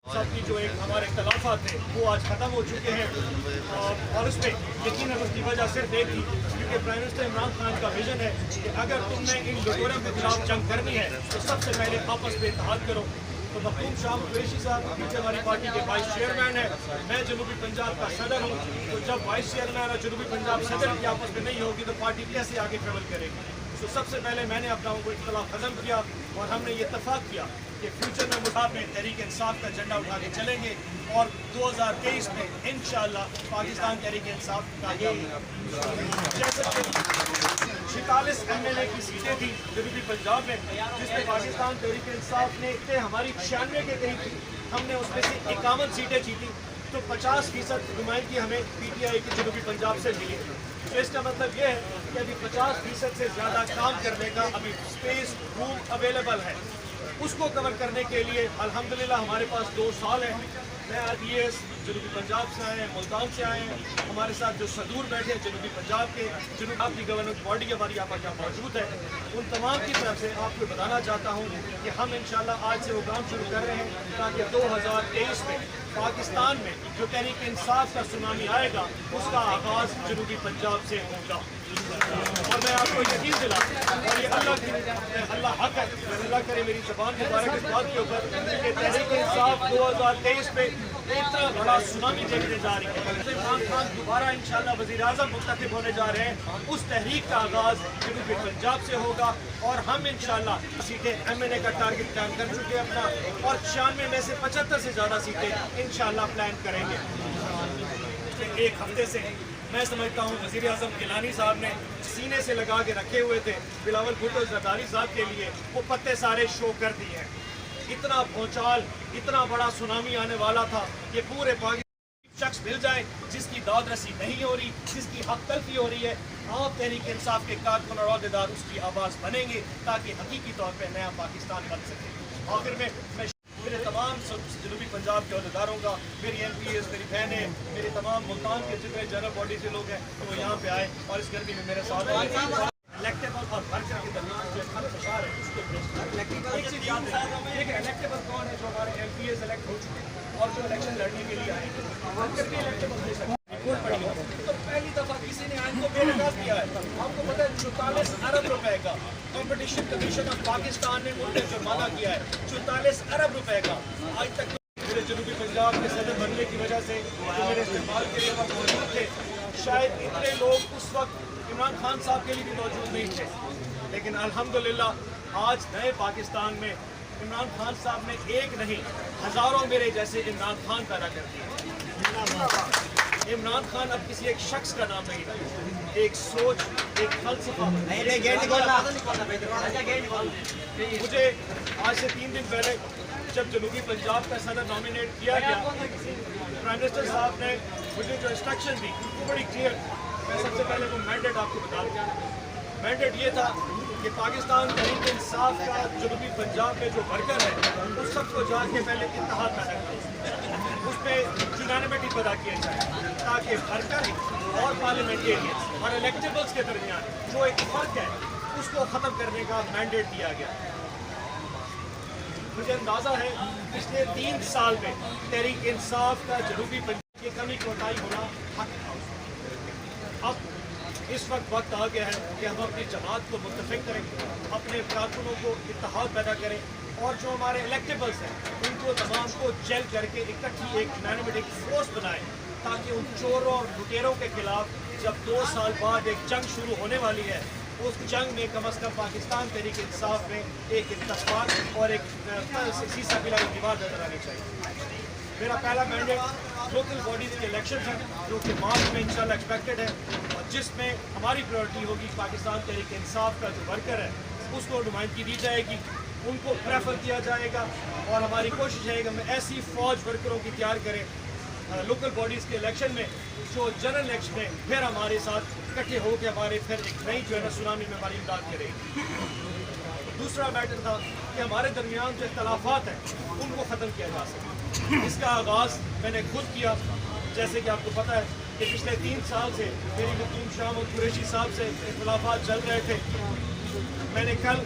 साहब की जो एक हमारे इख्तलाफात थे वो आज ख़त्म हो चुके हैं और उस पर यकीनन उसकी वजह सिर्फ एक थी क्योंकि प्राइम मिनिस्टर इमरान खान का विजन है कि अगर तुमने इन लुटेरों के खिलाफ जंग करनी है तो सबसे पहले आपस में इत्तेहाद करो। तो मखदूम शाह कुरैशी साहब पीछे हमारी पार्टी के वाइस चेयरमैन है, मैं जनूबी पंजाब का सदर हूँ। तो जब वाइस चेयरमैन और जनूबी पंजाब सदर की आपस में नहीं होगी तो पार्टी कैसे आगे ट्रेवल करेगी। तो सबसे पहले मैंने अपना वो इख्तलाफ ख़त्म किया और हमने ये इत्तफाक किया कि फ्यूचर में मुताब में तहरीक इंसाफ का झंडा उठा के चलेंगे और 2023 में इंशाअल्लाह पाकिस्तान तहरीक इंसाफ का जैसे 46 MLA की सीटें थी जनूबी पंजाब में जिसमें पाकिस्तान तहरीक इंसाफ ने हमारी 96 के करीब थी, हमने उसमें से 51 सीटें जीती। तो 50% नुमाइंदगी हमें PTI की जनूबी पंजाब से मिली। तो इसका मतलब ये है कि अभी 50% से ज़्यादा काम करने का अभी स्पेस रूम अवेलेबल है। उसको कवर करने के लिए अल्हम्दुलिल्लाह हमारे पास 2 साल है। मैं IPS जनूबी पंजाब से आए हैं, मुल्तान से आए हैं, हमारे साथ जो सदूर बैठे हैं जनूबी पंजाब के, जनूब की गवर्नेंस बॉडी हमारी यहाँ पर मौजूद है, उन तमाम की तरफ से आपको बताना चाहता हूँ कि हम इंशाल्लाह आज से वो काम शुरू कर रहे हैं ताकि 2023 में पाकिस्तान में जो तहरीक इंसाफ का सुनामी आएगा उसका आगाज़ जनूबी पंजाब से होगा। और मैं आपको यकीन दिला और ये अल्लाह हक है, अल्लाह करे मेरी ज़बान मुबारक इस बात के ऊपर कि तहरीक इंसाफ 2023 में इतना बड़ा सुनामी देखने जा रही है। इमरान खान दोबारा इंशाल्लाह वज़ीर-ए-आज़म मुंतखब होने जा रहे हैं, उस तहरीक का आगाज़ जनूबी पंजाब से होगा और हम इंशाल्लाह सीटें MNA का टारगेट प्लान कर चुके हैं अपना और 96 में से 75 से ज़्यादा सीटें इंशाल्लाह प्लान करेंगे। एक हफ्ते से मैं समझता हूँ वज़ीर-ए-आज़म गिलानी साहब ने सीने से लगा के रखे हुए थे बिलावल भुट्टो ज़रदारी साहब के लिए, वो पत्ते सारे शो कर दिए हैं। इतना भौचाल, इतना बड़ा सुनामी आने वाला था कि पूरे पाकिस्तान शख्स मिल जाए जिसकी दाद रसी नहीं हो रही, जिसकी हक तलफी हो रही है, आप तहरीक इंसाफ के कारकुन और अहदेदार उसकी आवाज़ बनेंगे ताकि हकीकी तौर पर नया पाकिस्तान बन सके। आखिर में मैं मेरे तमाम जनूबी पंजाब के अहदेदारों का, मेरी MPs, मेरी बहनें, मेरे तमाम मुल्तान के जितने जनरल बॉडी से लोग हैं तो वो यहाँ पे आए और इस गर्मी में मेरे साथ इलेक्टेबल और वर्कर के दरमियान जो खलफशार है उसको एक चीज़ याद रखिए कि इलेक्टेबल कौन है, जो हमारे MPs इलेक्ट हो चुके हैं और जो इलेक्शन लड़ने के लिए आए, वर्कर भी इलेक्टेबल हो सकते हैं। रिपोर्ट पढ़ी तो पहली दफ़ा किसी ने आइन को बेनकाब किया है। आपको पता है 44 अरब रुपए का कॉम्पिटिशन कमीशन ऑफ पाकिस्तान ने उन पर जुर्माना किया है, 44 अरब रुपए का। आज तक मेरे जनूबी पंजाब के सदर बनने की वजह से जो मेरे इस्तेमाल के लिए वक्त मौजूद थे, शायद इतने लोग उस वक्त इमरान खान साहब के लिए भी मौजूद नहीं थे, लेकिन अल्हम्दुलिल्लाह आज नए पाकिस्तान में इमरान खान साहब ने एक नहीं हज़ारों मेरे जैसे इमरान खान पैदा कर दिए। इमरान खान अब किसी एक शख्स का नाम नहीं रहा, एक सोच, एक फलसफा। मुझे आज से 3 दिन पहले जब जनूबी पंजाब का सदर नॉमिनेट किया गया, प्राइम मिनिस्टर साहब ने मुझे जो इंस्ट्रक्शन दी वो बड़ी क्लियर। मैं सबसे पहले वो मैंडेट आपको बता दूँ। मैंडेट ये था कि पाकिस्तान तहरीक इंसाफ का जनूबी पंजाब में जो वर्कर है उस सबको जाके पहले इत्तेहाद पैदा करें, उस पर यूनानिमिटी पैदा किया जाए ताकि वर्कर और पार्लियामेंटेरियंस और इलेक्टेबल्स के दरमियान जो एक फ़र्क है उसको ख़त्म करने का मैंडेट दिया गया। मुझे अंदाज़ा है पिछले 3 साल में तहरीक इंसाफ का जनूबी पंजाब की कमी कोताही होना हक था। अब इस वक्त आ गया है कि हम अपनी जमात को मुत्तफिक करें, अपने कारकुनों को इत्तेहाद पैदा करें और जो हमारे इलेक्टेबल्स हैं उनको तमाम को जेल करके इकट्ठी एक यूनानिमिटी फोर्स बनाएं ताकि उन चोरों और लुटेरों के खिलाफ जब 2 साल बाद एक जंग शुरू होने वाली है, उस जंग में कम अज़ कम पाकिस्तान तहरीक इंसाफ में एक इत्तेफाक और एक सीसा पिलाई दीवार नजर आनी चाहिए। मेरा पहला मैंडेट लोकल बॉडीज़ के इलेक्शन हैं जो कि मार्च में इंशाल्लाह एक्सपेक्टेड है और जिसमें हमारी प्रायोरिटी होगी पाकिस्तान तहरीक इंसाफ का जो वर्कर है उसको नुमाइंदगी दी जाएगी, उनको प्रेफर किया जाएगा और हमारी कोशिश है कि हम ऐसी फ़ौज वर्करों की तैयार करें लोकल बॉडीज़ के इलेक्शन में जो जनरल इलेक्शन में फिर हमारे साथ इकट्ठे हो के हमारे फिर एक नई जो है ना सुनामी में हमारी इमदाद करेगी। दूसरा मैटर था कि हमारे दरमियान जो इख्तलाफात हैं उनको ख़त्म किया जा सके। इसका आगाज़ मैंने खुद किया। जैसे कि आपको पता है कि पिछले 3 साल से मेरी मखदूम शाह कुरैशी साहब से इख्तलाफात चल रहे थे। मैंने कल